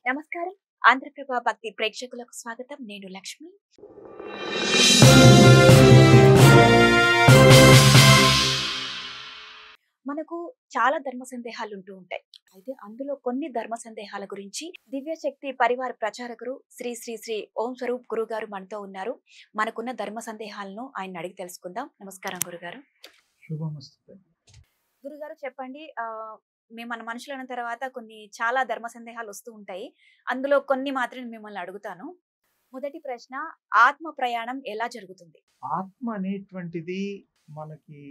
నమస్కారం. ఆంధ్రప్రభ భక్తి ప్రేక్షకులకు స్వాగతం. నేను లక్ష్మి. మనకు చాలా ధర్మ సందేహాలు ఉంటూ ఉంటాయి. అయితే అందులో కొన్ని ధర్మ సందేహాల గురించి దివ్యశక్తి పరివార ప్రచారకులు శ్రీ శ్రీ శ్రీ ఓం స్వరూప్ గురుగారు మనతో ఉన్నారు. మనకున్న ధర్మ సందేహాలను ఆయన అడిగి తెలుసుకుందాం. నమస్కారం గురుగారు. శుభమస్తు. గురుగారు చెప్పండి. మేము మన మనుషులైన తర్వాత కొన్ని చాలా ధర్మ సందేహాలు వస్తూ ఉంటాయి. అందులో కొన్ని మాత్రం మిమ్మల్ని అడుగుతాను. మొదటి ప్రశ్న, ఆత్మ ప్రయాణం ఎలా జరుగుతుంది? ఆత్మ అనేటువంటిది మనకి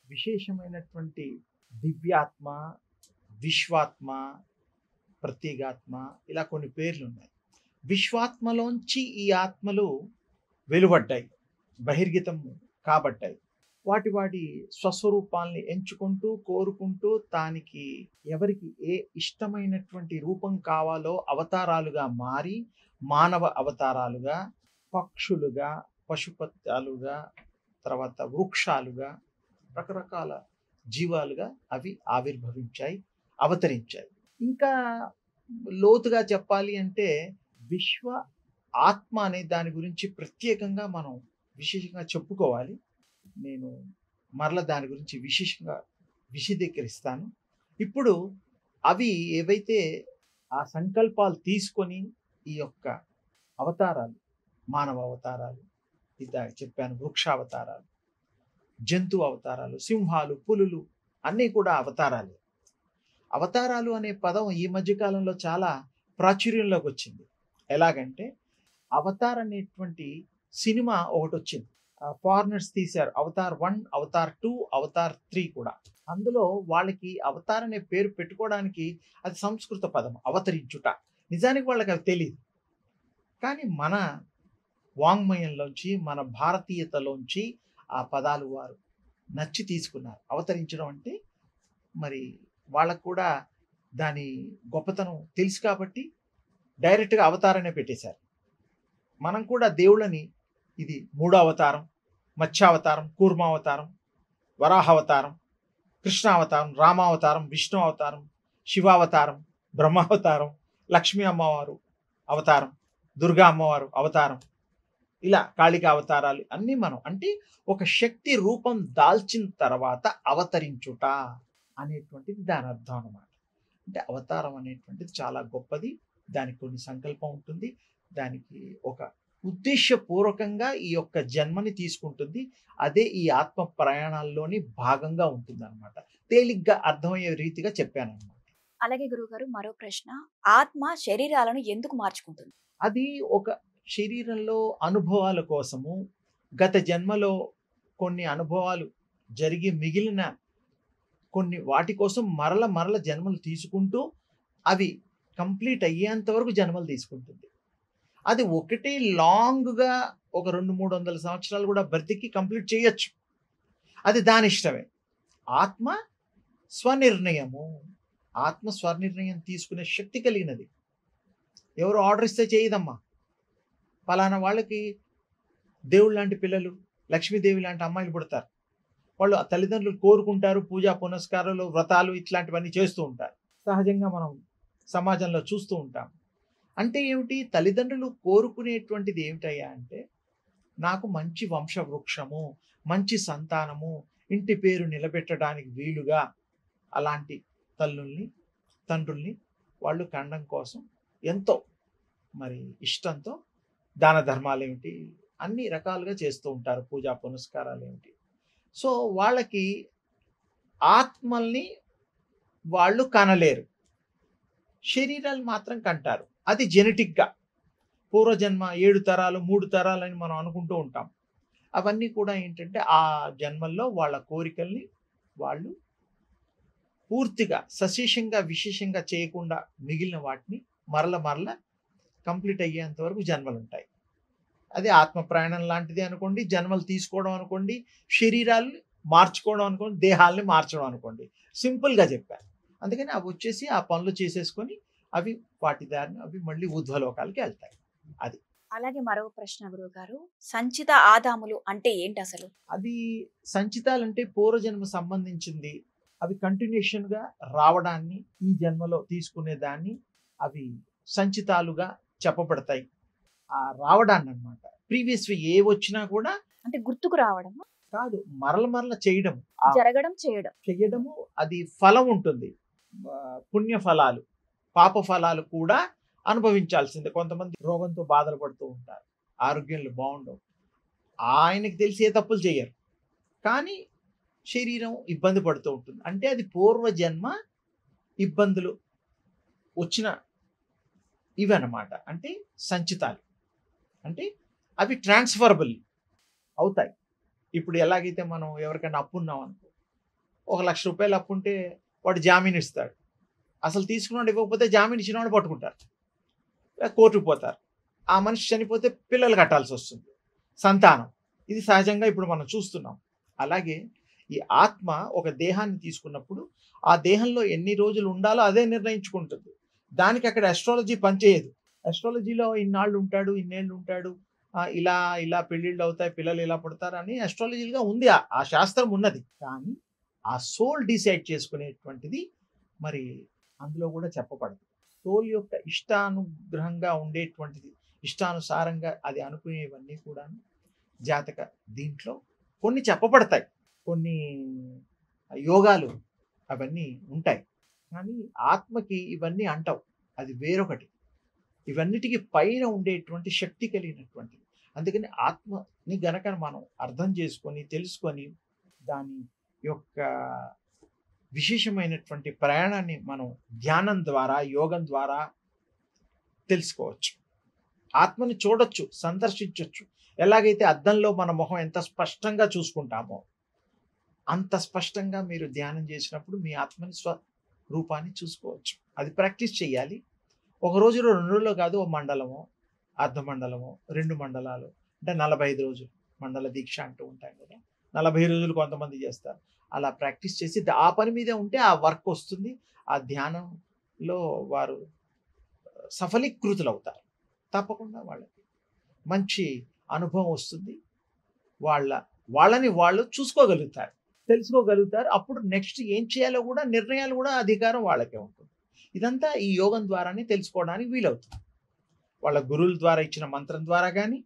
విశేషమైనటువంటి దివ్యాత్మ, విశ్వాత్మ, ప్రత్యేగాత్మ, ఇలా కొన్ని పేర్లు ఉన్నాయి. విశ్వాత్మలోంచి ఈ ఆత్మలు వెలువడ్డాయి, బహిర్గతం కాబడ్డాయి. వాటి స్వస్వరూపాల్ని ఎంచుకుంటూ కోరుకుంటూ దానికి ఎవరికి ఏ ఇష్టమైనటువంటి రూపం కావాలో అవతారాలుగా మారి మానవ అవతారాలుగా, పక్షులుగా, పశుపత్యాలుగా, తర్వాత వృక్షాలుగా, రకరకాల జీవాలుగా అవి ఆవిర్భవించాయి, అవతరించాయి. ఇంకా లోతుగా చెప్పాలి అంటే విశ్వ ఆత్మ అనే దాని గురించి ప్రత్యేకంగా మనం విశేషంగా చెప్పుకోవాలి. నేను మరల దాని గురించి విశేషంగా విశదీకరిస్తాను. ఇప్పుడు అవి ఏవైతే ఆ సంకల్పాలు తీసుకొని ఈ యొక్క అవతారాలు, మానవ అవతారాలు, ఇదా చెప్పాను, వృక్ష అవతారాలు, జంతు అవతారాలు, సింహాలు, పులులు అన్నీ కూడా అవతారాలే. అవతారాలు అనే పదం ఈ మధ్యకాలంలో చాలా ప్రాచుర్యంలోకి వచ్చింది. ఎలాగంటే అవతార్ అనేటువంటి సినిమా ఒకటి వచ్చింది. ఫారినర్స్ తీశారు. అవతార్ 1, అవతార్ 2, అవతార్ 3 కూడా. అందులో వాళ్ళకి అవతార్ అనే పేరు పెట్టుకోవడానికి అది సంస్కృత పదం, అవతరించుట. నిజానికి వాళ్ళకి అది తెలియదు. కానీ మన వాంగ్మయంలోంచి, మన భారతీయతలోంచి ఆ పదాలు వారు నచ్చి తీసుకున్నారు. అవతరించడం అంటే మరి వాళ్ళకు కూడా దాని గొప్పతనం తెలుసు కాబట్టి డైరెక్ట్గా అవతారనే పెట్టేశారు. మనం కూడా దేవుళ్ళని ఇది 3వ అవతారం, మత్స్యావతారం, కూర్మావతారం, వరాహావతారం, కృష్ణావతారం, రామావతారం, విష్ణు అవతారం, శివావతారం, బ్రహ్మావతారం, లక్ష్మీ అమ్మవారు అవతారం, దుర్గా అమ్మవారు అవతారం, ఇలా కాళిక అవతారాలు అన్నీ మనం అంటే ఒక శక్తి రూపం దాల్చిన తర్వాత అవతరించుట అనేటువంటిది దాని అర్థం అన్నమాట. అంటే అవతారం అనేటువంటిది చాలా గొప్పది. దానికి కొన్ని సంకల్పం ఉంటుంది. దానికి ఒక ఉద్దేశపూర్వకంగా ఈ యొక్క జన్మని తీసుకుంటుంది. అదే ఈ ఆత్మ ప్రయాణాల్లోని భాగంగా ఉంటుంది అనమాట. తేలిగ్గా అర్థమయ్యే రీతిగా చెప్పాను అనమాట. అలాగే గురుగారు, మరో ప్రశ్న, ఆత్మ శరీరాలను ఎందుకు మార్చుకుంటుంది? అది ఒక శరీరంలో అనుభవాల కోసము, గత జన్మలో కొన్ని అనుభవాలు జరిగి మిగిలిన కొన్ని వాటి కోసం మరల జన్మలు తీసుకుంటూ అవి కంప్లీట్ అయ్యేంత వరకు జన్మలు తీసుకుంటుంది. అది ఒకటే లాంగ్గా ఒక 200-300 సంవత్సరాలు కూడా బ్రతికి కంప్లీట్ చేయొచ్చు. అది దాని ఇష్టమే. ఆత్మ స్వనిర్ణయము. ఆత్మ స్వనిర్ణయం తీసుకునే శక్తి కలిగినది. ఎవరు ఆర్డర్ ఇస్తే చేయదమ్మా. పలానా వాళ్ళకి దేవుడు లాంటి పిల్లలు, లక్ష్మీదేవి లాంటి అమ్మాయిలు పుడతారు. వాళ్ళు ఆ తల్లిదండ్రులు కోరుకుంటారు, పూజా పునస్కారాలు, వ్రతాలు ఇట్లాంటివన్నీ చేస్తూ ఉంటారు. సహజంగా మనం సమాజంలో చూస్తూ ఉంటాం. అంటే ఏమిటి? తల్లిదండ్రులు కోరుకునేటువంటిది ఏమిటయ్యా అంటే, నాకు మంచి వంశవృక్షము, మంచి సంతానము, ఇంటి పేరు నిలబెట్టడానికి వీలుగా అలాంటి తల్లుల్ని, తండ్రుల్ని వాళ్ళు కనడం కోసం ఎంతో మరి ఇష్టంతో దాన ధర్మాలు ఏమిటి అన్ని రకాలుగా చేస్తూ ఉంటారు, పూజా పునస్కారాలు ఏమిటి. సో వాళ్ళకి ఆత్మల్ని వాళ్ళు కనలేరు, శరీరాలు మాత్రం కంటారు. అది జెనెటిక్గా పూర్వజన్మ 7 తరాలు 3 తరాలు అని మనం అనుకుంటూ ఉంటాం. అవన్నీ కూడా ఏంటంటే ఆ జన్మల్లో వాళ్ళ కోరికల్ని వాళ్ళు పూర్తిగా సశేషంగా విశేషంగా చేయకుండా మిగిలిన వాటిని మరల కంప్లీట్ అయ్యేంత వరకు జన్మలు ఉంటాయి. అది ఆత్మ ప్రయాణం లాంటిది అనుకోండి, జన్మలు తీసుకోవడం అనుకోండి, శరీరాలు మార్చుకోవడం అనుకోండి, దేహాలని మార్చడం అనుకోండి. సింపుల్గా చెప్పాను. అందుకని అవి వచ్చేసి ఆ పనులు చేసేసుకొని అవి వాటి దారిని అవి మళ్ళీ ఊర్ధ్వలోకాలకి వెళ్తాయి. అది. అలాగే మరో ప్రశ్న గురుగారు, సంచిత ఆదాములు అంటే ఏంటి అసలు? అది సంచితాలంటే పూర్వజన్మ సంబంధించింది. అవి కంటిన్యూషన్గా రావడాన్ని, ఈ జన్మలో తీసుకునే దాన్ని అవి సంచితాలుగా చెప్పబడతాయి. ఆ రావడాన్ని అన్నమాట. ప్రీవియస్వి ఏ వచ్చినా కూడా అంటే గుర్తుకు రావడం, కాదు, మరల చేయడం. ఆ జరగడం, చేయడం. చెయ్యడము అది ఫలం ఉంటుంది. పుణ్య ఫలాలు, పాప ఫలాలు కూడా అనుభవించాల్సిందే. కొంతమంది రోగంతో బాధలు పడుతూ ఉంటారు, ఆరోగ్యాలు బాగుండవు, ఆయనకి తెలిసి ఏ తప్పులు చేయరు, కానీ శరీరం ఇబ్బంది పడుతూ ఉంటుంది. అంటే అది పూర్వజన్మ ఇబ్బందులు వచ్చిన ఇవన్నమాట. అంటే సంచితాలు, అంటే అవి ట్రాన్స్ఫరబుల్ అవుతాయి. ఇప్పుడు ఎలాగైతే మనం ఎవరికైనా అప్పు ఉన్నాం అనుకో, 1,00,000 రూపాయలు అప్పు ఉంటే వాడు జామీన్ ఇస్తాడు. అసలు తీసుకున్నాడు ఇవ్వకపోతే జామీన్ ఇచ్చినవాడు పట్టుకుంటారు, కోర్టుకు పోతారు. ఆ మనిషి చనిపోతే పిల్లలు కట్టాల్సి వస్తుంది, సంతానం. ఇది సహజంగా ఇప్పుడు మనం చూస్తున్నాం. అలాగే ఈ ఆత్మ ఒక దేహాన్ని తీసుకున్నప్పుడు ఆ దేహంలో ఎన్ని రోజులు ఉండాలో అదే నిర్ణయించుకుంటుంది. దానికి అక్కడ అస్ట్రాలజీ పనిచేయదు. అస్ట్రాలజీలో ఇన్నాళ్ళు ఉంటాడు, ఇన్నేళ్ళు ఉంటాడు, ఇలా ఇలా పెళ్ళిళ్ళు అవుతాయి, పిల్లలు ఇలా పుడతారు అని అస్ట్రాలజీగా ఉంది, ఆ శాస్త్రం ఉన్నది. కానీ ఆ సోల్ డిసైడ్ చేసుకునేటువంటిది మరి అందులో కూడా చెప్పబడదు. సోల్ యొక్క ఇష్టానుగ్రహంగా ఉండేటువంటిది, ఇష్టానుసారంగా అది అనుకునేవన్నీ కూడా జాతక దీంట్లో కొన్ని చెప్పబడతాయి, కొన్ని యోగాలు అవన్నీ ఉంటాయి. కానీ ఆత్మకి ఇవన్నీ అంటావు, అది వేరొకటి. ఇవన్నిటికీ పైన ఉండేటువంటి శక్తి కలిగినటువంటిది. అందుకని ఆత్మని గనక మనం అర్థం చేసుకొని తెలుసుకొని దాని యొక్క విశేషమైనటువంటి ప్రయాణాన్ని మనం ధ్యానం ద్వారా, యోగం ద్వారా తెలుసుకోవచ్చు. ఆత్మని చూడొచ్చు, సందర్శించవచ్చు. ఎలాగైతే అద్దంలో మన మొహం ఎంత స్పష్టంగా చూసుకుంటామో అంత స్పష్టంగా మీరు ధ్యానం చేసినప్పుడు మీ ఆత్మని స్వరూపాన్ని చూసుకోవచ్చు. అది ప్రాక్టీస్ చేయాలి. ఒక రోజులో 2 రోజుల్లో కాదు, ఓ మండలము, అర్ధ మండలము, 2 మండలాలు, అంటే 45 రోజులు మండల దీక్ష అంటూ ఉంటాం కదా, 40 రోజులు కొంతమంది చేస్తారు. అలా ప్రాక్టీస్ చేసి ఆ పని మీదే ఉంటే ఆ వర్క్ వస్తుంది. ఆ ధ్యానంలో వారు సఫలీకృతులు అవుతారు. తప్పకుండా వాళ్ళకి మంచి అనుభవం వస్తుంది. వాళ్ళని వాళ్ళు చూసుకోగలుగుతారు, తెలుసుకోగలుగుతారు. అప్పుడు నెక్స్ట్ ఏం చేయాలో కూడా నిర్ణయాలు కూడా అధికారం వాళ్ళకే ఉంటుంది. ఇదంతా ఈ యోగం ద్వారానే తెలుసుకోవడానికి వీలవుతుంది. వాళ్ళ గురువుల ద్వారా ఇచ్చిన మంత్రం ద్వారా కానీ,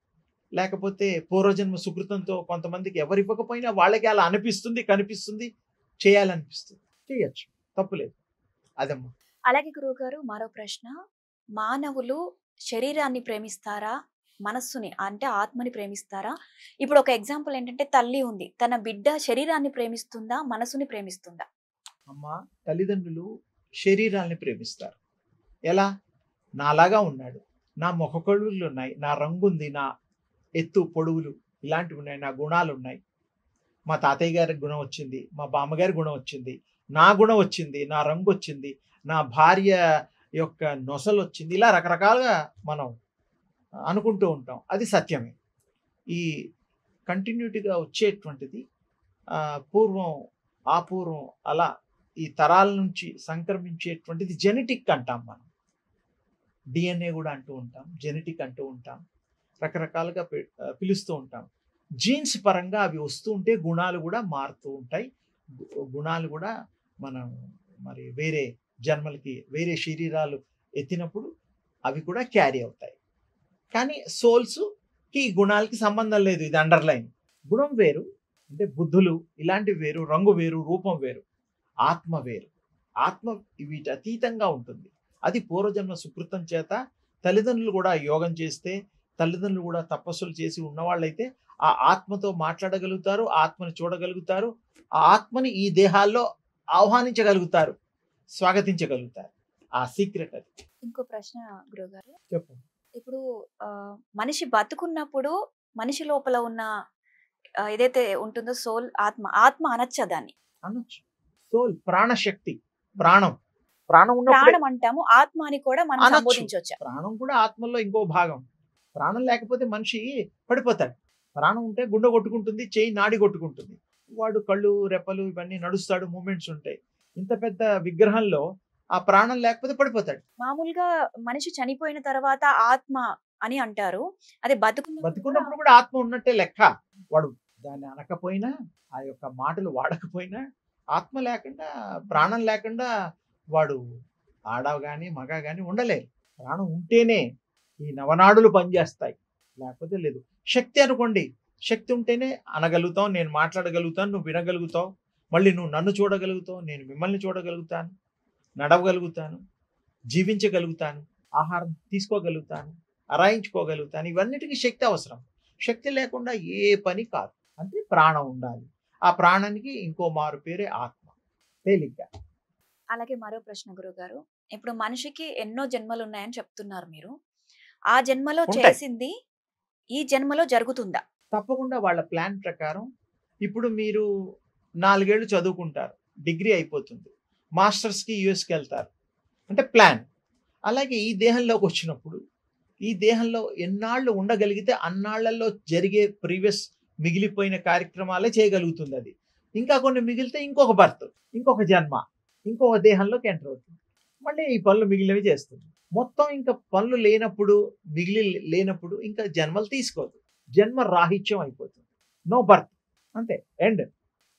లేకపోతే పూర్వజన్మ సుకృతంతో కొంతమందికి ఎవరు ఇవ్వకపోయినా వాళ్ళకి అలా అనిపిస్తుంది, కనిపిస్తుంది, చేయాలనిపిస్తుంది, చేయొచ్చు, తప్పులేదు. అదమ్మా. అలాగే గురువుగారు, మరో ప్రశ్న. మానవులు శరీరాన్ని ప్రేమిస్తారా, మనస్సుని అంటే ఆత్మని ప్రేమిస్తారా? ఇప్పుడు ఒక ఎగ్జాంపుల్ ఏంటంటే, తల్లి ఉంది, తన బిడ్డ శరీరాన్ని ప్రేమిస్తుందా, మనసుని ప్రేమిస్తుందా? అమ్మ, తల్లిదండ్రులు శరీరాల్ని ప్రేమిస్తారు. ఎలా? నాలాగా ఉన్నాడు, నా ముఖకళ్ళు ఉన్నాయి, నా రంగు ఉంది, నా ఎత్తు పొడవులు ఇలాంటివి ఉన్నాయి, నా గుణాలు ఉన్నాయి, మా తాతయ్య గారికి గుణం వచ్చింది, మా బామ్మగారి గుణం వచ్చింది, నా గుణం వచ్చింది, నా రంగు వచ్చింది, నా భార్య యొక్క నొసలు వచ్చింది, ఇలా రకరకాలుగా మనం అనుకుంటూ ఉంటాం. అది సత్యమే. ఈ కంటిన్యూటీగా వచ్చేటువంటిది పూర్వం, పూర్వం అలా ఈ తరాల నుంచి సంక్రమించేటువంటిది జెనెటిక్ అంటాం మనం. డిఎన్ఏ కూడా అంటూ ఉంటాం, జెనెటిక్ అంటూ ఉంటాం, రకరకాలుగా పిలుస్తూ ఉంటాం. జీన్స్ పరంగా అవి వస్తూ ఉంటే గుణాలు కూడా మారుతూ ఉంటాయి. గుణాలు కూడా మనం మరి వేరే జన్మలకి, వేరే శరీరాలు ఎత్తినప్పుడు అవి కూడా క్యారీ అవుతాయి. కానీ సోల్స్కి గుణాలకి సంబంధం లేదు. ఇది అండర్లైన్. గుణం వేరు, అంటే బుద్ధులు ఇలాంటివి వేరు, రంగు వేరు, రూపం వేరు, ఆత్మ వేరు. ఆత్మ వీటి అతీతంగా ఉంటుంది. అది పూర్వజన్మ సుకృతం చేత తల్లిదండ్రులు కూడా యోగం చేస్తే, తల్లిదండ్రులు కూడా తపస్సులు చేసి ఉన్నవాళ్ళైతే ఆ ఆత్మతో మాట్లాడగలుగుతారు, ఆత్మని చూడగలుగుతారు, ఆ ఆత్మని ఈ దేహాల్లో ఆహ్వానించగలుగుతారు, స్వాగతించగలుగుతారు. ఆ సీక్రెట్ అది. ఇంకో ప్రశ్న గురుగారు. చెప్పండి. ఇప్పుడు మనిషి బతుకున్నప్పుడు మనిషి లోపల ఉన్న ఏదైతే ఉంటుందో సోల్, ఆత్మ అనొచ్చా దాన్ని? అనొచ్చు. సోల్ ప్రాణశక్తి, ప్రాణం ఉన్నప్పుడు ప్రాణం అంటాము, ఆత్మ అని కూడా మనం సంబోధించవచ్చా? ప్రాణం కూడా ఆత్మలో ఇంకో భాగం. ప్రాణం లేకపోతే మనిషి పడిపోతాడు. ప్రాణం ఉంటే గుండె కొట్టుకుంటుంది, చేయి నాడి కొట్టుకుంటుంది, వాడు కళ్ళు రెప్పలు ఇవన్నీ నడుస్తాడు, మూమెంట్స్ ఉంటాయి. ఇంత పెద్ద విగ్రహంలో ఆ ప్రాణం లేకపోతే పడిపోతాడు. మామూలుగా మనిషి చనిపోయిన తర్వాత ఆత్మ అని అంటారు. అదే బతుకున్నప్పుడు కూడా ఆత్మ ఉన్నట్టే లెక్క. వాడు దాన్ని అనకపోయినా, ఆ యొక్క మాటలు వాడకపోయినా, ఆత్మ లేకుండా, ప్రాణం లేకుండా వాడు ఆడ కానీ మగ కానీ ఉండలేరు. ప్రాణం ఉంటేనే ఈ నవనాడులు పనిచేస్తాయి, లేకపోతే లేదు. శక్తి అనుకోండి, శక్తి ఉంటేనే అనగలుగుతావు, నేను మాట్లాడగలుగుతాను, నువ్వు వినగలుగుతావు, మళ్ళీ నువ్వు నన్ను చూడగలుగుతావు, నేను మిమ్మల్ని చూడగలుగుతాను, నడవగలుగుతాను, జీవించగలుగుతాను, ఆహారం తీసుకోగలుగుతాను, అరాయించుకోగలుగుతాను. ఇవన్నిటికీ శక్తి అవసరం. శక్తి లేకుండా ఏ పని కాదు. అంటే ప్రాణం ఉండాలి. ఆ ప్రాణానికి ఇంకో మారు పేరే ఆత్మ. తేలిగ్గా. అలాగే మరో ప్రశ్న గురుగారు, ఇప్పుడు మనిషికి ఎన్నో జన్మలు ఉన్నాయని చెప్తున్నారు మీరు. ఆ జన్మలో ఉంటాయి. చేసింది ఈ జన్మలో జరుగుతుందా? తప్పకుండా వాళ్ళ ప్లాన్ ప్రకారం. ఇప్పుడు మీరు 4 ఏళ్ళు చదువుకుంటారు, డిగ్రీ అయిపోతుంది, మాస్టర్స్కి యూఎస్కి వెళ్తారు, అంటే ప్లాన్. అలాగే ఈ దేహంలోకి వచ్చినప్పుడు ఈ దేహంలో ఎన్నాళ్ళు ఉండగలిగితే అన్నాళ్లలో జరిగే ప్రీవియస్ మిగిలిపోయిన కార్యక్రమాలే చేయగలుగుతుంది అది. ఇంకా కొన్ని మిగిలితే ఇంకొక బర్త్, ఇంకొక జన్మ, ఇంకొక దేహంలోకి ఎంటర్ అవుతుంది, మళ్ళీ ఈ పనులు మిగిలినవి చేస్తుంది. మొత్తం ఇంకా పనులు లేనప్పుడు ఇంకా జన్మలు తీసుకోదు, జన్మ రాహిత్యం అయిపోతుంది, నో బర్త్, అంతే, ఎండ్.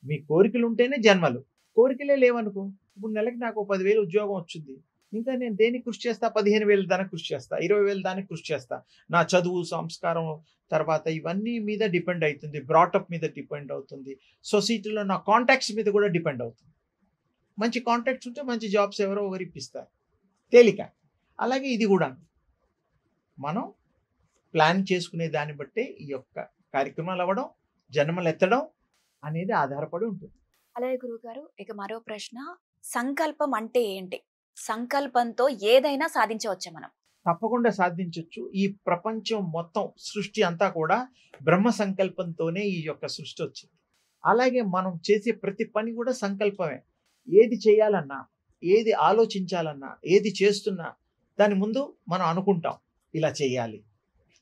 మీ కోరికలు ఉంటేనే జన్మలు, కోరికలే లేవనుకో, ఇప్పుడు నెలకి నాకు 10,000 ఉద్యోగం వచ్చింది, ఇంకా నేను దేనికి కృషి చేస్తా? 15,000 దానికి కృషి చేస్తా, 20,000 దానికి కృషి చేస్తా. నా చదువు, సంస్కారం, తర్వాత ఇవన్నీ మీద డిపెండ్ అవుతుంది, బ్రాటప్ మీద డిపెండ్ అవుతుంది, సొసైటీలో నా కాంటాక్ట్స్ మీద కూడా డిపెండ్ అవుతుంది. మంచి కాంటాక్ట్స్ ఉంటే మంచి జాబ్స్ ఎవరో ఒకరు ఇప్పిస్తారు, తేలిక. అలాగే ఇది కూడా మనం ప్లాన్ చేసుకునే దాన్ని బట్టే ఈ యొక్క కార్యక్రమాలు అవ్వడం, జన్మలు ఎత్తడం అనేది ఆధారపడి ఉంటుంది. అలాగే గురుగారు, ఇక మరో ప్రశ్న, సంకల్పం అంటే ఏంటి? సంకల్పంతో ఏదైనా సాధించవచ్చా మనం? తప్పకుండా సాధించవచ్చు. ఈ ప్రపంచం మొత్తం, సృష్టి అంతా కూడా బ్రహ్మ సంకల్పంతోనే ఈ యొక్క సృష్టి వచ్చింది. అలాగే మనం చేసే ప్రతి పని కూడా సంకల్పమే. ఏది చేయాలన్నా, ఏది ఆలోచించాలన్నా, ఏది చేస్తున్నా దాని ముందు మనం అనుకుంటాం, ఇలా చేయాలి,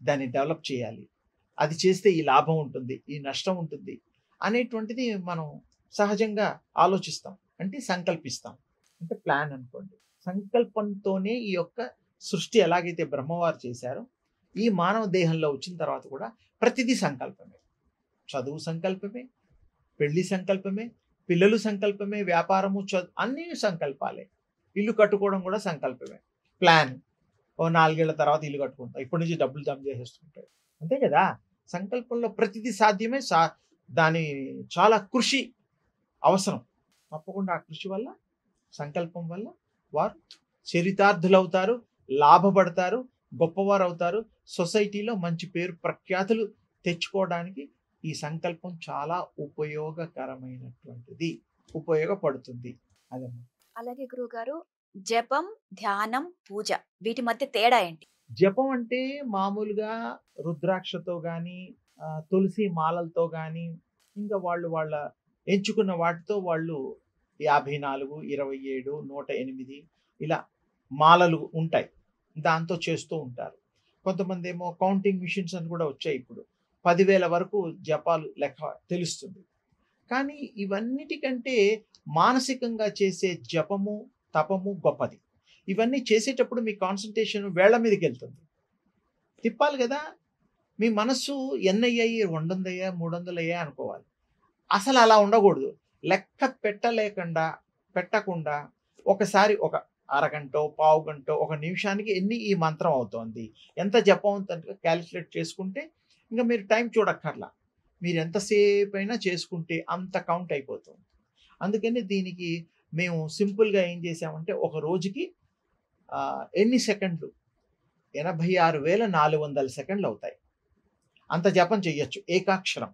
దాన్ని డెవలప్ చేయాలి, అది చేస్తే ఈ లాభం ఉంటుంది, ఈ నష్టం ఉంటుంది అనేటువంటిది మనం సహజంగా ఆలోచిస్తాం, అంటే సంకల్పిస్తాం, అంటే ప్లాన్ అనుకోండి. సంకల్పంతోనే ఈ యొక్క సృష్టి ఎలాగైతే బ్రహ్మవారు చేశారో, ఈ మానవ దేహంలో వచ్చిన తర్వాత కూడా ప్రతిదీ సంకల్పమే. చదువు సంకల్పమే, పెళ్లి సంకల్పమే, పిల్లలు సంకల్పమే, వ్యాపారము, అన్నీ సంకల్పాలే. ఇల్లు కట్టుకోవడం కూడా సంకల్పమే, ప్లాన్. ఓ 4 ఏళ్ల తర్వాత ఇల్లు కట్టుకుంటాం, ఇప్పటి నుంచి డబ్బులు జమ చేసేస్తుంటాయి, అంతే కదా. సంకల్పంలో ప్రతిదీ సాధ్యమే. దాని చాలా కృషి అవసరం. తప్పకుండా ఆ కృషి వల్ల, సంకల్పం వల్ల వారు చరితార్థులు అవుతారు, లాభపడతారు, గొప్పవారు అవుతారు. సొసైటీలో మంచి పేరు ప్రఖ్యాతులు తెచ్చుకోవడానికి ఈ సంకల్పం చాలా ఉపయోగకరమైనటువంటిది, ఉపయోగపడుతుంది. అదమ్మా. అలాగే గురుగారు, జపం, ధ్యానం, పూజ, వీటి మధ్య తేడా ఏంటి? జపం అంటే మామూలుగా రుద్రాక్షతో కానీ, తులసి మాలలతో కానీ, ఇంకా వాళ్ళ ఎంచుకున్న వాటితో వాళ్ళు 54, 27, 108 ఇలా మాలలు ఉంటాయి, దాంతో చేస్తూ ఉంటారు. కొంతమంది ఏమో కౌంటింగ్ మిషన్స్ అని కూడా వచ్చాయి, ఇప్పుడు 10,000 వరకు జపాలు లెక్క తెలుస్తుంది. కానీ ఇవన్నిటికంటే మానసికంగా చేసే జపము, తపము గొప్పది. ఇవన్నీ చేసేటప్పుడు మీ కాన్సన్ట్రేషన్ వేళ్ల మీదకి వెళ్తుంది, తిప్పాలి కదా. మీ మనస్సు ఎన్నయ్యాయి, 200 అయ్యా, 300 అయ్యా అనుకోవాలి. అసలు అలా ఉండకూడదు. లెక్క పెట్టకుండా ఒకసారి ఒక అరగంటో, పావు గంటో, ఒక నిమిషానికి ఎన్ని ఈ మంత్రం అవుతోంది, ఎంత జపం అవుతుంది క్యాలిక్యులేట్ చేసుకుంటే ఇంకా మీరు టైం చూడక్కర్లా. మీరు ఎంతసేపు అయినా చేసుకుంటే అంత కౌంట్ అయిపోతుంది. అందుకని దీనికి మేము సింపుల్గా ఏం చేసామంటే, ఒక రోజుకి ఎన్ని సెకండ్లు, 86,400 సెకండ్లు అవుతాయి. అంత జపం చెయ్యొచ్చు ఏకాక్షరం.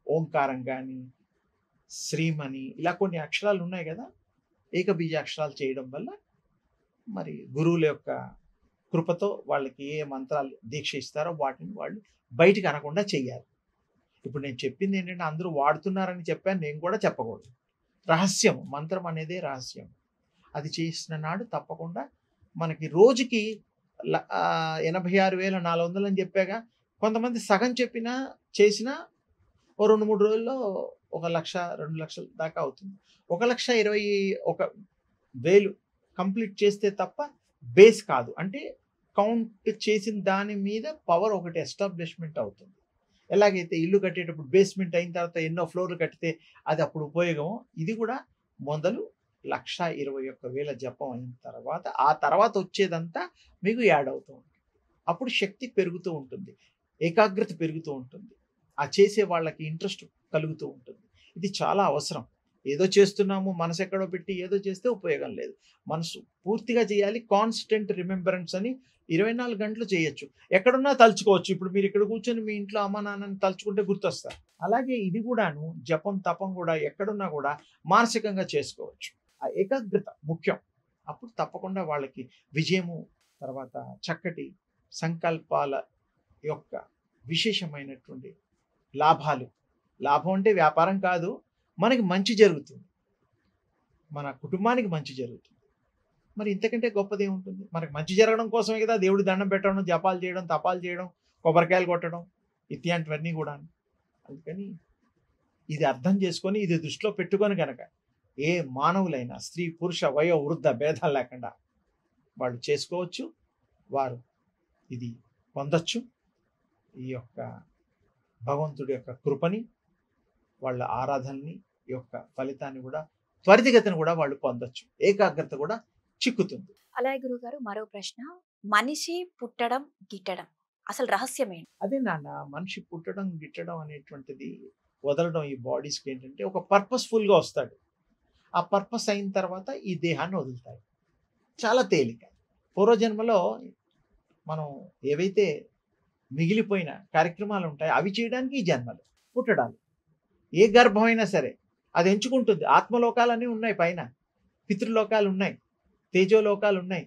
ఓంకారం కానీ, శ్రీమని, ఇలా కొన్ని అక్షరాలు ఉన్నాయి కదా, ఏకబీజాక్షరాలు చేయడం వల్ల మరి గురువుల యొక్క కృపతో వాళ్ళకి ఏ మంత్రాలు దీక్ష ఇస్తారో వాటిని వాళ్ళు బయటికి అనకుండా చెయ్యాలి. ఇప్పుడు నేను చెప్పింది ఏంటంటే అందరూ వాడుతున్నారని చెప్పాను, నేను కూడా చెప్పకూడదు. రహస్యం, మంత్రం అనేదే రహస్యం. అది చేసిన నాడు తప్పకుండా మనకి రోజుకి 86,400 అని చెప్పాగా, కొంతమంది సగం చేసినా ఓ 2-3 రోజుల్లో 1,00,000, 2,00,000 దాకా అవుతుంది. 1,21,000 కంప్లీట్ చేస్తే తప్ప బేస్ కాదు, అంటే కౌంట్ చేసిన దాని మీద పవర్ ఒకటి ఎస్టాబ్లిష్మెంట్ అవుతుంది. ఎలాగైతే ఇల్లు కట్టేటప్పుడు బేస్మెంట్ అయిన తర్వాత ఎన్నో ఫ్లోర్లు కట్టితే అది అప్పుడు ఉపయోగమో, ఇది కూడా మొదలు 1,21,000 జపం అయిన తర్వాత ఆ తర్వాత వచ్చేదంతా మీకు యాడ్ అవుతూ ఉంటుంది. అప్పుడు శక్తి పెరుగుతూ ఉంటుంది, ఏకాగ్రత పెరుగుతూ ఉంటుంది, ఆ చేసే వాళ్ళకి ఇంట్రెస్ట్ కలుగుతూ ఉంటుంది. ఇది చాలా అవసరం. ఏదో చేస్తున్నాము మనసు ఎక్కడో పెట్టి ఏదో చేస్తే ఉపయోగం లేదు. మనసు పూర్తిగా చేయాలి. కాన్స్టెంట్ రిమెంబరెన్స్ అని 24 గంటలు చేయొచ్చు. ఎక్కడున్నా తలుచుకోవచ్చు. ఇప్పుడు మీరు ఇక్కడ కూర్చొని మీ ఇంట్లో అమ్మ నాన్నని తలుచుకుంటే గుర్తొస్తారు. అలాగే ఇది కూడాను జపం తపం కూడా ఎక్కడున్నా కూడా మానసికంగా చేసుకోవచ్చు. ఆ ఏకాగ్రత ముఖ్యం. అప్పుడు తప్పకుండా వాళ్ళకి విజయము, తర్వాత చక్కటి సంకల్పాల యొక్క విశేషమైనటువంటి లాభాలు. లాభం అంటే వ్యాపారం కాదు, మనకి మంచి జరుగుతుంది, మన కుటుంబానికి మంచి జరుగుతుంది. మరి ఇంతకంటే గొప్పది ఏముంటుంది? మనకు మంచి జరగడం కోసమే కదా దేవుడి దండం పెట్టడం, జపాలు చేయడం, తపాలు చేయడం, కొబ్బరికాయలు కొట్టడం ఇట్లాంటివన్నీ కూడా. అందుకని ఇది అర్థం చేసుకొని, ఇది దృష్టిలో పెట్టుకొని కనుక ఏ మానవులైనా స్త్రీ పురుష వయో వృద్ధ భేదాలు లేకుండా వాళ్ళు చేసుకోవచ్చు. వారు ఇది పొందొచ్చు. ఈ యొక్క భగవంతుడి యొక్క కృపని, వాళ్ళ ఆరాధనని యొక్క ఫలితాన్ని కూడా త్వరితగతిని కూడా వాళ్ళు పొందొచ్చు. ఏకాగ్రత కూడా చిక్కుతుంది. అలాగే గురుగారు మరో ప్రశ్న, మనిషి పుట్టడం గిట్టడం అసలు రహస్యం ఏంటి? అదే నాన్న, మనిషి పుట్టడం గిట్టడం అనేటువంటిది వదలడం ఈ బాడీస్కి ఏంటంటే ఒక పర్పస్ఫుల్గా వస్తాడు. ఆ పర్పస్ అయిన తర్వాత ఈ దేహాన్ని వదులుతాడు. చాలా తేలిక. పూర్వజన్మలో మనం ఏవైతే మిగిలిపోయిన కార్యక్రమాలు ఉంటాయో అవి చేయడానికి ఈ జన్మలు పుట్టడాలు. ఏ గర్భమైనా సరే అది ఎంచుకుంటుంది. ఆత్మలోకాలన్నీ ఉన్నాయి, పైన పితృలోకాలు ఉన్నాయి, తేజోలోకాలు ఉన్నాయి,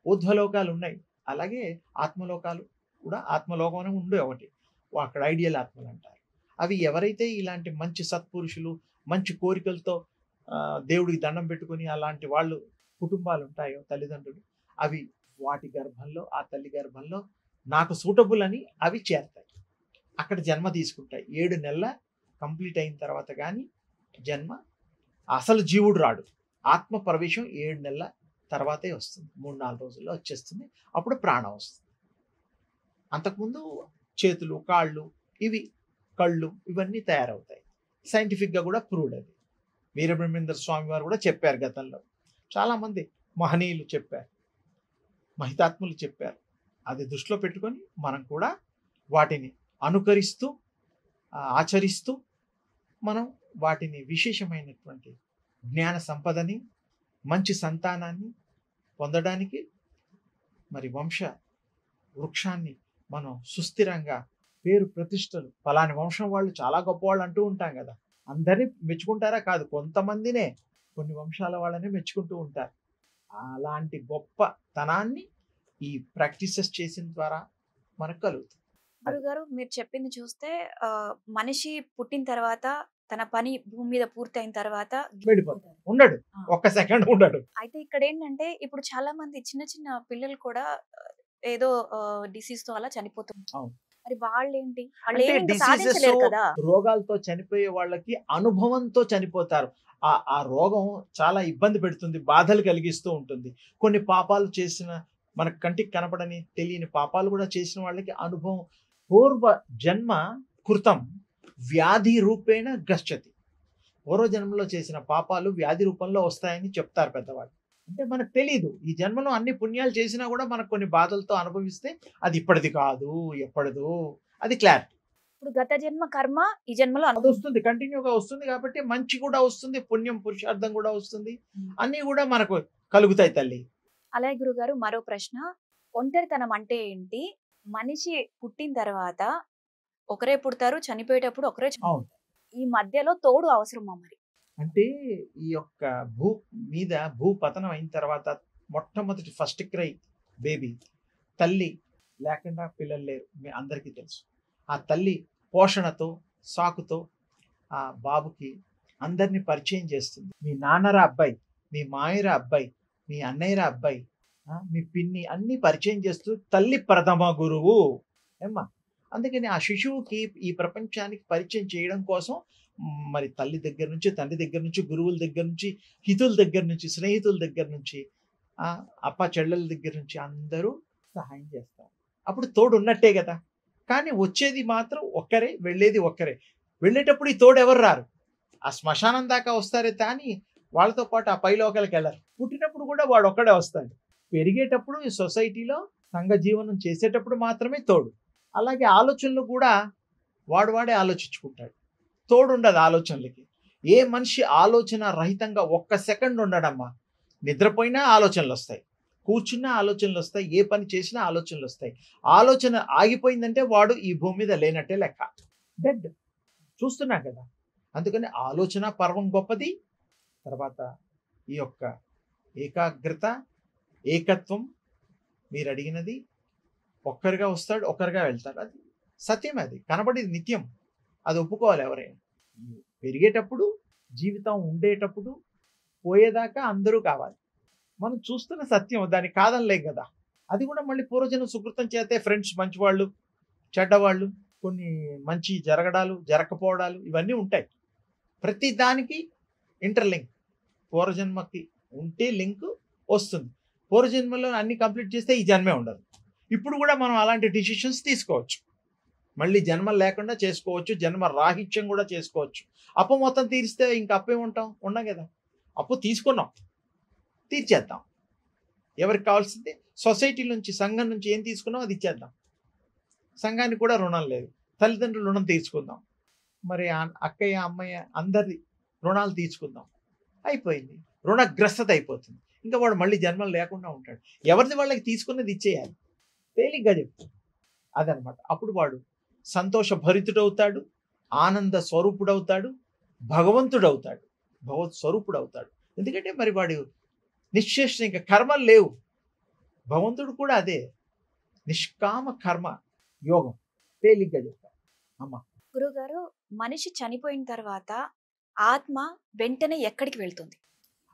ఊర్ధ్వలోకాలు ఉన్నాయి. అలాగే ఆత్మలోకాలు కూడా, ఆత్మలోకం అని ఉండే ఒకటి, అక్కడ ఐడియల్ ఆత్మలు అంటారు. అవి ఎవరైతే ఇలాంటి మంచి సత్పురుషులు మంచి కోరికలతో దేవుడికి దండం పెట్టుకుని అలాంటి వాళ్ళు కుటుంబాలు ఉంటాయో, తల్లిదండ్రులు, అవి వాటి గర్భంలో, ఆ తల్లి గర్భంలో నాకు సూటబుల్ అని అవి చేరుతాయి. అక్కడ జన్మ తీసుకుంటాయి. 7 నెలల కంప్లీట్ అయిన తర్వాత కానీ జన్మ, అసలు జీవుడు రాడు. ఆత్మ ప్రవేశం 7 నెలల తర్వాతే వస్తుంది. 3-4 రోజుల్లో వచ్చేస్తుంది. అప్పుడు ప్రాణం వస్తుంది. అంతకుముందు చేతులు, కాళ్ళు, ఇవి కళ్ళు ఇవన్నీ తయారవుతాయి. సైంటిఫిక్గా కూడా ప్రూవ్డ్ అది. వీరబ్రహ్మేంద్ర స్వామి వారు కూడా చెప్పారు గతంలో. చాలామంది మహనీయులు చెప్పారు, మహితాత్ములు చెప్పారు. అది దృష్టిలో పెట్టుకొని మనం కూడా వాటిని అనుకరిస్తూ ఆచరిస్తూ మనం వాటిని విశేషమైనటువంటి జ్ఞాన సంపదని, మంచి సంతానాన్ని పొందడానికి, మరి వంశ వృక్షాన్ని మనం సుస్థిరంగా పేరు ప్రతిష్టలు, ఫలాని వంశం వాళ్ళు చాలా గొప్పవాళ్ళు అంటూ ఉంటాం కదా. అందరినీ మెచ్చుకుంటారా? కాదు, కొంతమందినే, కొన్ని వంశాల వాళ్ళనే మెచ్చుకుంటూ ఉంటారు. అలాంటి గొప్ప తనాన్ని ఈ ప్రాక్టీసెస్ చేసిన ద్వారా మనకు కలుగుతుంది. గురుగారు మీరు చెప్పింది చూస్తే మనిషి పుట్టిన తర్వాత తన పని భూమి మీద పూర్తయిన తర్వాత వెళ్ళిపోతాడు, ఉండడు, ఒక్క సెకండ్ ఉండడు. అయితే ఇక్కడ ఏంటంటే ఇప్పుడు చాలా మంది చిన్న చిన్న పిల్లలు కూడా ఏదో డిసీజ్ తో అలా చనిపోతున్నారు. మరి వాళ్ళేంటి, వాళ్ళు ఏమి ఇంకా సాధించలేరు కదా. రోగాలతో చనిపోయే వాళ్ళకి అనుభవంతో చనిపోతారు. ఆ రోగం చాలా ఇబ్బంది పెడుతుంది, బాధలు కలిగిస్తూ ఉంటుంది. కొన్ని పాపాలు చేసిన, మన కంటికి కనపడని తెలియని పాపాలు కూడా చేసిన వాళ్ళకి అనుభవం, పూర్వ జన్మ కృతం వ్యాధి రూపేణ గచ్చతి. పూర్వజన్మలో చేసిన పాపాలు వ్యాధి రూపంలో వస్తాయని చెప్తారు పెద్దవాళ్ళు. అంటే మనకు తెలియదు, ఈ జన్మలో అన్ని పుణ్యాలు చేసినా కూడా మనకు కొన్ని బాధలతో అనుభవిస్తే అది ఇప్పటిది కాదు, ఎప్పటిదో, అది క్లారిటీ. ఇప్పుడు గత జన్మ కర్మ ఈ జన్మలో అది వస్తుంది, కంటిన్యూగా వస్తుంది. కాబట్టి మంచి కూడా వస్తుంది, పుణ్యం పురుషార్థం కూడా వస్తుంది, అన్నీ కూడా మనకు కలుగుతాయి తల్లి. అలాగే గురుగారు మరో ప్రశ్న, ఒంటరితనం అంటే ఏంటి? మనిషి పుట్టిన తర్వాత ఒకరే పుడతారు, చనిపోయేటప్పుడు ఒకరే చనిపోతారు. ఈ మధ్యలో తోడు అవసరమా మరి? అంటే ఈ యొక్క భూ పతనం అయిన తర్వాత మొట్టమొదటి ఫస్ట్ క్రై బేబీ, తల్లి లేకుండా పిల్లలు లేరు, మీ అందరికీ తెలుసు. ఆ తల్లి పోషణతో, సాకుతో ఆ బాబుకి అందరినీ పరిచయం చేస్తుంది. మీ నాన్నరా అబ్బాయి, మీ మాయరా అబ్బాయి, మీ అన్నయ్యరా అబ్బాయి, మీ పిన్ని, అన్ని పరిచయం చేస్తూ తల్లి ప్రథమ గురువు ఏమ్మా. అందుకని ఆ శిశువుకి ఈ ప్రపంచానికి పరిచయం చేయడం కోసం మరి తల్లి దగ్గర నుంచి, తండ్రి దగ్గర నుంచి, గురువుల దగ్గర నుంచి, హితుల దగ్గర నుంచి, స్నేహితుల దగ్గర నుంచి, అప్ప చెల్లెల దగ్గర నుంచి అందరూ సహాయం చేస్తారు. అప్పుడు తోడు ఉన్నట్టే కదా. కానీ వచ్చేది మాత్రం ఒక్కరే, వెళ్ళేది ఒక్కరే. వెళ్ళేటప్పుడు ఈ తోడు ఎవరు రారు. ఆ శ్మశానం దాకా వస్తారే కానీ వాళ్ళతో పాటు ఆ పైలోకాలకు వెళ్ళరు. పుట్టినప్పుడు కూడా వాడు ఒక్కడే వస్తాడు. పెరిగేటప్పుడు ఈ సొసైటీలో సంఘ జీవనం చేసేటప్పుడు మాత్రమే తోడు. అలాగే ఆలోచనలు కూడా వాడే ఆలోచించుకుంటాడు. తోడు ఉండదు ఆలోచనలకి. ఏ మనిషి ఆలోచన రహితంగా ఒక్క సెకండ్ ఉండడమ్మా. నిద్రపోయినా ఆలోచనలు వస్తాయి, కూర్చున్నా ఆలోచనలు వస్తాయి, ఏ పని చేసినా ఆలోచనలు వస్తాయి. ఆలోచన ఆగిపోయిందంటే వాడు ఈ భూమి మీద లేనట్టే లెక్క, డెడ్. చూస్తున్నా కదా. అందుకని ఆలోచన పర్వం గొప్పది. తర్వాత ఈ యొక్క ఏకాగ్రత, ఏకత్వం, మీరు అడిగినది, ఒక్కరిగా వస్తాడు ఒక్కరిగా వెళ్తాడు. అది సత్యం, అది కనబడేది నిత్యం. అది ఒప్పుకోవాలి ఎవరైనా. పెరిగేటప్పుడు, జీవితం ఉండేటప్పుడు, పోయేదాకా అందరూ కావాలి. మనం చూస్తున్న సత్యం, దాన్ని కాదనలేం కదా. అది కూడా మళ్ళీ పూర్వజన్మ సుకృతం చేతే ఫ్రెండ్స్ మంచివాళ్ళు, చెడ్డవాళ్ళు, కొన్ని మంచి జరగడాలు, జరగకపోవడాలు ఇవన్నీ ఉంటాయి. ప్రతి దానికి ఇంటర్లింక్. పూర్వజన్మకి ఉంటే లింక్ వస్తుంది. పూర్వజన్మలో అన్ని కంప్లీట్ చేస్తే ఈ జన్మే ఉండదు. ఇప్పుడు కూడా మనం అలాంటి డిసిషన్స్ తీసుకోవచ్చు. మళ్ళీ జన్మ లేకుండా చేసుకోవచ్చు, జన్మ రాహిత్యం కూడా చేసుకోవచ్చు. అప్పు మొత్తం తీరిస్తే ఇంకా అప్పే ఉండం కదా. అప్పు తీసుకున్నాం, తీర్చేద్దాం. ఎవరికి కావాల్సింది సొసైటీ నుంచి, సంఘం నుంచి ఏం తీసుకున్నాం అది ఇచ్చేద్దాం. సంఘానికి కూడా రుణం లేదు, తల్లిదండ్రులు రుణం తీర్చుకుందాం, మరి అక్కయ్య అమ్మయ్య అందరి రుణాలు తీర్చుకుందాం. అయిపోయింది, రుణగ్రస్తత అయిపోతుంది. ఇంకా వాడు మళ్ళీ జన్మలు లేకుండా ఉంటాడు. ఎవరిది వాళ్ళకి తీసుకున్నది ఇచ్చేయాలి, తేలిగ్గా చెప్తాడు. అదనమాట. అప్పుడు వాడు సంతోష భరితుడవుతాడు, ఆనంద స్వరూపుడవుతాడు, భగవంతుడవుతాడు, భగవత్ స్వరూపుడవుతాడు. ఎందుకంటే మరి వాడు నిశ్చేష్ట, ఇంకా కర్మలు లేవు. భగవంతుడు కూడా అదే, నిష్కామ కర్మ యోగం. తేలిగ్గా చెప్తాడు. అమ్మ గురుగారు, మనిషి చనిపోయిన తర్వాత ఆత్మ వెంటనే ఎక్కడికి వెళ్తుంది?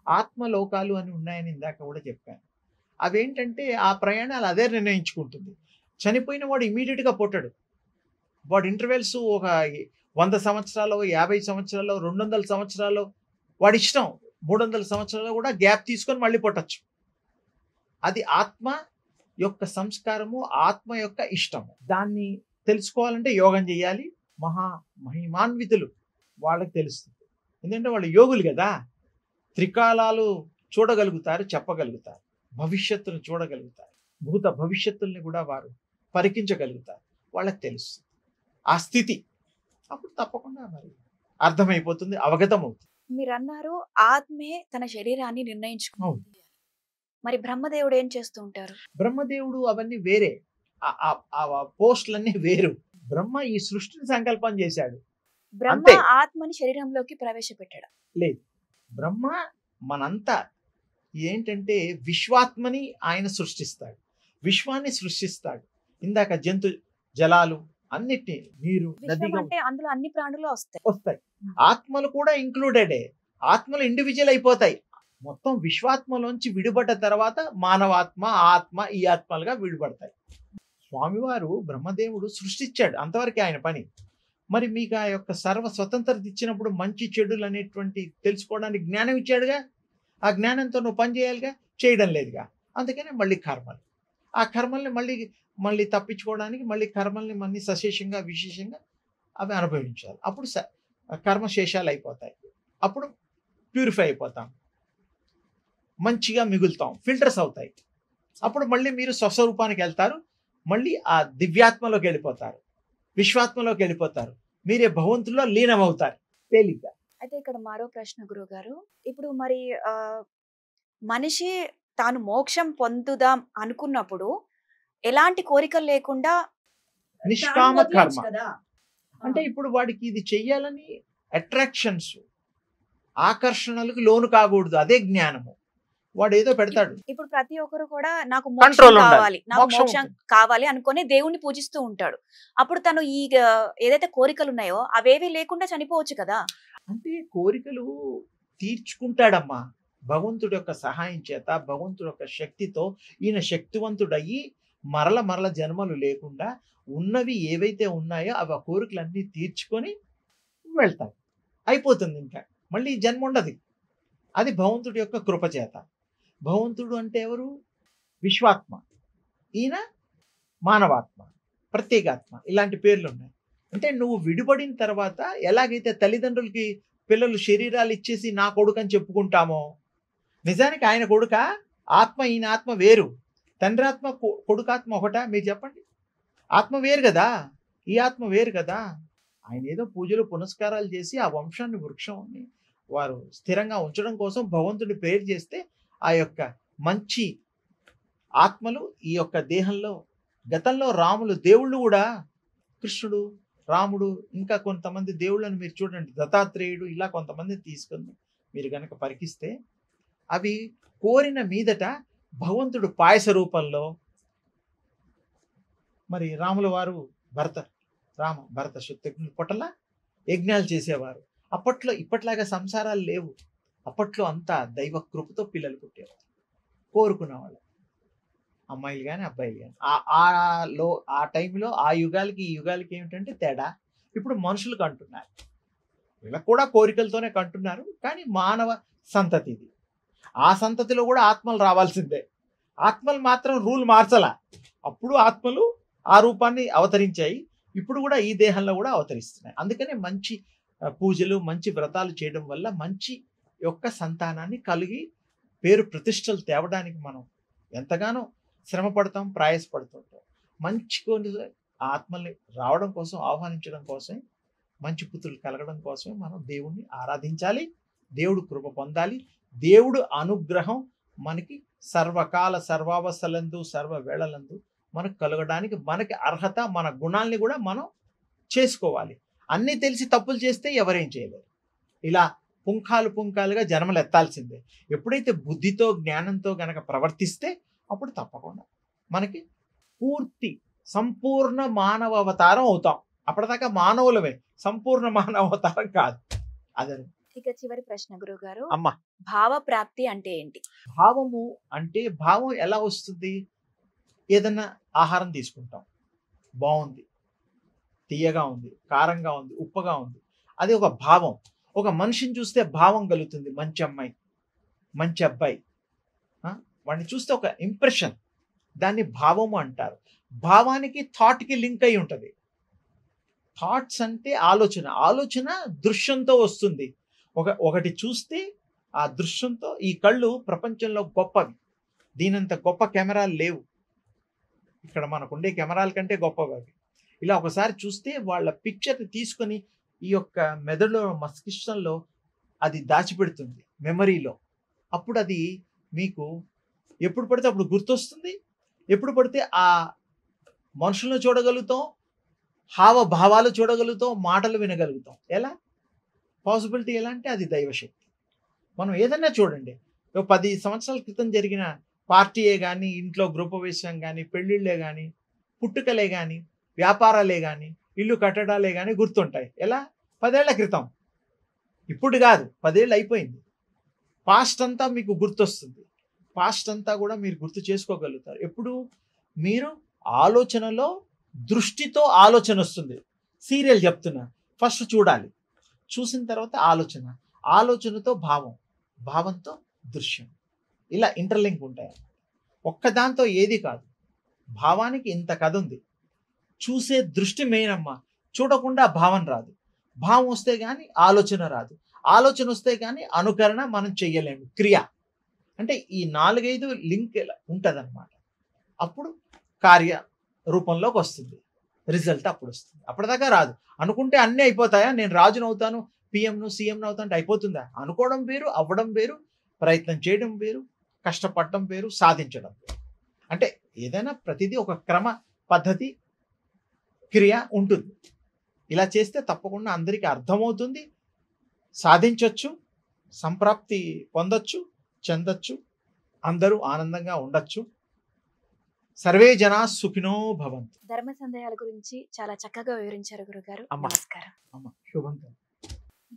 ఆత్మలోకాలు అని ఉన్నాయని ఇందాక కూడా చెప్పాను. అవేంటంటే ఆ ప్రయాణాలు అదే నిర్ణయించుకుంటుంది. చనిపోయిన వాడు ఇమీడియట్గా పుట్టడు. వాడు ఇంటర్వెల్స్ ఒక 100 సంవత్సరాలు, 50 సంవత్సరాలు, 200 సంవత్సరాలు, వాడి ఇష్టం. 300 సంవత్సరాలు కూడా గ్యాప్ తీసుకొని మళ్ళీ పుట్టచ్చు. అది ఆత్మ యొక్క సంస్కారము, ఆత్మ యొక్క ఇష్టము. దాన్ని తెలుసుకోవాలంటే యోగం చేయాలి. మహిమాన్వితులు వాళ్ళకి తెలుస్తుంది. ఎందుకంటే వాళ్ళు యోగులు కదా. త్రికాలాలు చూడగలుగుతారు, చెప్పగలుగుతారు, భవిష్యత్తును చూడగలుగుతారు, భూత భవిష్యత్తుల్ని కూడా వారు పరికించగలుగుతారు. వాళ్ళకి తెలుస్తుంది ఆ స్థితి. అప్పుడు తప్పకుండా మరి అర్థమైపోతుంది, అవగతం అవుతుంది. మీరు అన్నారు ఆత్మే తన శరీరాన్ని నిర్ణయించుకుంటుంది. అవును. మరి బ్రహ్మదేవుడు ఏం చేస్తూ ఉంటారు? బ్రహ్మదేవుడు అవన్నీ వేరే, ఆ పోస్టులన్నీ వేరు. బ్రహ్మ ఈ సృష్టిని సంకల్పం చేశాడు. బ్రహ్మ అంతే. ఆత్మని శరీరంలోకి ప్రవేశపెట్టాడు. లేదు, బ్రహ్మ మనంతా ఏంటంటే విశ్వాత్మని ఆయన సృష్టిస్తాడు, విశ్వాన్ని సృష్టిస్తాడు. ఇందాక జంతు జలాలు అన్నిటినీ, నీరు, విశ్వం నదిగా అంటే అందులో అన్ని ప్రాణులు వస్తాయి. ఆత్మలు కూడా ఇంక్లూడెడే. ఆత్మలు ఇండివిజువల్ అయిపోతాయి. మొత్తం విశ్వాత్మలోంచి విడిపడ్డ తర్వాత మానవాత్మ, ఆత్మ, ఈ ఆత్మలుగా విడిపడతాయి. స్వామివారు బ్రహ్మదేవుడు సృష్టించాడు, అంతవరకే ఆయన పని. మరి మీకు ఆ యొక్క సర్వ స్వతంత్రత ఇచ్చినప్పుడు మంచి చెడులు అనేటువంటి తెలుసుకోవడానికి జ్ఞానం ఇచ్చాడుగా. ఆ జ్ఞానంతో నువ్వు పని చేయాలిగా, చేయడం లేదుగా. అందుకనే మళ్ళీ కర్మలు, ఆ కర్మల్ని మళ్ళీ తప్పించుకోవడానికి మళ్ళీ కర్మల్ని మళ్ళీ సశేషంగా విశేషంగా అవి అనుభవించాలి. అప్పుడు కర్మశేషాలు అయిపోతాయి. అప్పుడు ప్యూరిఫై అయిపోతాం, మంచిగా మిగులుతాం, ఫిల్టర్స్ అవుతాయి. అప్పుడు మళ్ళీ మీరు స్వస్వరూపానికి వెళ్తారు, మళ్ళీ ఆ దివ్యాత్మలోకి వెళ్ళిపోతారు, విశ్వాత్మలోకి వెళ్ళిపోతారు, మీరే భగవంతుల్లో లీనమవుతారు తేలిగ్గా. అయితే ఇక్కడ మరో ప్రశ్న గురుగారు, ఇప్పుడు మరి మనిషి తాను మోక్షం పొందుదాం అనుకున్నప్పుడు ఎలాంటి కోరికలు లేకుండా నిష్కామ కర్మ అంటే ఇప్పుడు వాడికి ఇది చెయ్యాలని అట్రాక్షన్స్, ఆకర్షణలకు లోను కాకూడదు. అదే జ్ఞానము. వాడు ఏదో పెడతాడు. ఇప్పుడు ప్రతి ఒక్కరు కూడా నాకు Control మోక్షం ఉండాలి. కావాలి, నాకు మోక్షం మోక్షం కావాలి అనుకొని దేవుణ్ణి పూజిస్తూ ఉంటాడు. అప్పుడు తను ఈ ఏదైతే కోరికలు ఉన్నాయో అవేవి లేకుండా చనిపోవచ్చు కదా. అంటే కోరికలు తీర్చుకుంటాడమ్మా భగవంతుడి యొక్క సహాయం చేత, భగవంతుడి యొక్క శక్తితో. ఈయన శక్తివంతుడయ్యి మరల జన్మలు లేకుండా ఉన్నవి ఏవైతే ఉన్నాయో అవి ఆ కోరికలన్నీ తీర్చుకొని వెళ్తాడు. అయిపోతుంది, ఇంకా మళ్ళీ జన్మ ఉండదు. అది భగవంతుడి యొక్క కృపచేత. భగవంతుడు అంటే ఎవరు? విశ్వాత్మ. ఈయన మానవాత్మ, ప్రత్యేగాత్మ, ఇలాంటి పేర్లు ఉన్నాయి. అంటే నువ్వు విడిపడిన తర్వాత ఎలాగైతే తల్లిదండ్రులకి పిల్లలు శరీరాలు ఇచ్చేసి నా కొడుకు అని చెప్పుకుంటామో, నిజానికి ఆయన కొడుక, ఆత్మ ఈయన ఆత్మ వేరు. తండ్రి ఆత్మ కొడుకాత్మ ఒకటా? మీరు చెప్పండి. ఆత్మ వేరు కదా, ఈ ఆత్మ వేరు కదా. ఆయన ఏదో పూజలు పునస్కారాలు చేసి ఆ వంశాన్ని, వృక్షాన్ని వారు స్థిరంగా ఉంచడం కోసం భగవంతుడి ప్రేయర్ చేస్తే ఆ యొక్క మంచి ఆత్మలు ఈ యొక్క దేహంలో, గతంలో రాములు దేవుళ్ళు కూడా, కృష్ణుడు, రాముడు, ఇంకా కొంతమంది దేవుళ్ళని మీరు చూడండి, దత్తాత్రేయుడు, ఇలా కొంతమందిని తీసుకుని మీరు కనుక పరికిస్తే అవి కోరిన మీదట భగవంతుడు పాయస రూపంలో, మరి రాముల వారు భరత శత్రుఘ్నుల పొట్టల యజ్ఞాలు చేసేవారు. అప్పట్లో ఇప్పట్లాగా సంసారాలు లేవు. అప్పట్లో అంతా దైవ కృపతో పిల్లలు పుట్టేవారు, కోరుకునేవాళ్ళు, అమ్మాయిలు కానీ అబ్బాయిలు కానీ. ఆ టైంలో ఆ యుగాలకి ఈ యుగాలకి ఏమిటంటే తేడా. ఇప్పుడు మనుషులు కంటున్నారు, వీళ్ళకు కూడా కోరికలతోనే కంటున్నారు, కానీ మానవ సంతతి ఇది. ఆ సంతతిలో కూడా ఆత్మలు రావాల్సిందే. ఆత్మలు మాత్రం రూల్ మార్చలా. అప్పుడు ఆత్మలు ఆ రూపాన్ని అవతరించాయి, ఇప్పుడు కూడా ఈ దేహంలో కూడా అవతరిస్తున్నాయి. అందుకనే మంచి పూజలు, మంచి వ్రతాలు చేయడం వల్ల మంచి యొక్క సంతానాన్ని కలిగి పేరు ప్రతిష్టలు తేవడానికి మనం ఎంతగానో శ్రమ పడతాం, ప్రయాసపడుతుంటాం. మంచి కొన్ని ఆత్మల్ని రావడం కోసం, ఆహ్వానించడం కోసమే, మంచి పుత్రులు కలగడం కోసమే మనం దేవుణ్ణి ఆరాధించాలి, దేవుడు కృప పొందాలి. దేవుడు అనుగ్రహం మనకి సర్వకాల సర్వావస్థలందు సర్వ వేళలందు మనకు కలగడానికి మనకి అర్హత, మన గుణాల్ని కూడా మనం చేసుకోవాలి. అన్నీ తెలిసి తప్పులు చేస్తే ఎవరేం చేయలేరు. ఇలా పుంఖాలుగా జన్మలు ఎత్తాల్సిందే. ఎప్పుడైతే బుద్ధితో, జ్ఞానంతో గనక ప్రవర్తిస్తే అప్పుడు తప్పకుండా మనకి పూర్తి సంపూర్ణ మానవ అవతారం అవుతాం. అప్పటిదాకా మానవులమే, సంపూర్ణ మానవ అవతారం కాదు. అదే. ఇక చివరి ప్రశ్న గురుగారు, అమ్మా, భావ ప్రాప్తి అంటే ఏంటి? భావము అంటే, భావం ఎలా వస్తుంది? ఏదన్నా ఆహారం తీసుకుంటాం, బాగుంది, తీయగా ఉంది, కారంగా ఉంది, ఉప్పగా ఉంది, అది ఒక భావం. ఒక మనిషిని చూస్తే భావం కలుగుతుంది. మంచి అమ్మాయి, మంచి అబ్బాయి, వాడిని చూస్తే ఒక ఇంప్రెషన్, దాన్ని భావము అంటారు. భావానికి థాట్కి లింక్ అయి ఉంటుంది. థాట్స్ అంటే ఆలోచన దృశ్యంతో వస్తుంది. ఒకటి చూస్తే ఆ దృశ్యంతో, ఈ కళ్ళు ప్రపంచంలో గొప్పవి, దీనంత గొప్ప కెమెరాలు లేవు, ఇక్కడ మనకుండే కెమెరాల కంటే గొప్పవి అవి. ఇలా ఒకసారి చూస్తే వాళ్ళ పిక్చర్ని తీసుకొని ఈ యొక్క మెదడులో, మస్తిష్కంలో అది దాచిపెడుతుంది, మెమరీలో. అప్పుడు అది మీకు ఎప్పుడు పడితే అప్పుడు గుర్తొస్తుంది. ఎప్పుడు పడితే ఆ మనుషులను చూడగలుగుతాం, హావభావాలు చూడగలుగుతాం, మాటలు వినగలుగుతాం. ఎలా పాసిబిలిటీ? ఎలా అంటే అది దైవశక్తి. మనం ఏదన్నా చూడండి, 10 సంవత్సరాల క్రితం జరిగిన పార్టీయే కానీ, ఇంట్లో గృహప్రవేశం కానీ, పెళ్ళిళ్ళే కానీ, పుట్టుకలే కానీ, వ్యాపారాలే కానీ, ఇల్లు కట్టడాలే కానీ గుర్తుంటాయి. ఎలా? 10 ఏళ్ల క్రితం, ఇప్పుడు కాదు, 10 ఏళ్ళు అయిపోయింది. పాస్ట్ అంతా మీకు గుర్తొస్తుంది. పాస్ట్ అంతా కూడా మీరు గుర్తు చేసుకోగలుగుతారు. ఎప్పుడు? మీరు ఆలోచనలో, దృష్టితో ఆలోచన వస్తుంది. సీరియల్ చెప్తున్నా, ఫస్ట్ చూడాలి, చూసిన తర్వాత ఆలోచనతో భావం, భావంతో దృశ్యం, ఇలా ఇంటర్లింక్ ఉంటాయి. ఒక్కదాంతో ఏది కాదు. భావానికి ఇంత కథ ఉంది. చూసే దృష్టి మెయిన్ అమ్మా. చూడకుండా భావం రాదు. భావం వస్తే కానీ ఆలోచన రాదు. ఆలోచన వస్తే కానీ అనుకరణ మనం చెయ్యలేము. క్రియ అంటే ఈ 4-5 లింక్ ఉంటుంది అన్నమాట. అప్పుడు కార్య రూపంలోకి వస్తుంది, రిజల్ట్ అప్పుడు వస్తుంది. అప్పటిదాకా రాదు. అనుకుంటే అన్నీ అయిపోతాయా? నేను రాజును అవుతాను, పిఎంను, సీఎంను అవుతాను అంటే అయిపోతుందా? అనుకోవడం వేరు, అవ్వడం వేరు, ప్రయత్నం చేయడం వేరు, కష్టపడటం వేరు, సాధించడం వేరు. అంటే ఏదైనా ప్రతిదీ ఒక క్రమ పద్ధతి, క్రియ ఉంటుంది. ఇలా చేస్తే తప్పకుండా అందరికీ అర్థమవుతుంది, సాధించవచ్చు, సంప్రాప్తి పొందొచ్చు, చెందొచ్చు, అందరూ ఆనందంగా ఉండొచ్చు. సర్వే జనా సుఖినో భవంతు. ధర్మ సందేహాల గురించి చాలా చక్కగా వివరించారు గురుగారు. నమస్కారం. శుభంతం.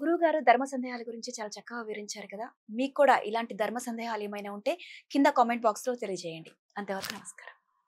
గురుగారు ధర్మ సందేహాల గురించి చాలా చక్కగా వివరించారు కదా. మీకు కూడా ఇలాంటి ధర్మ సందేహాలు ఏమైనా ఉంటే కింద కామెంట్ బాక్స్ లో తెలియజేయండి. అంతవరకు నమస్కారం.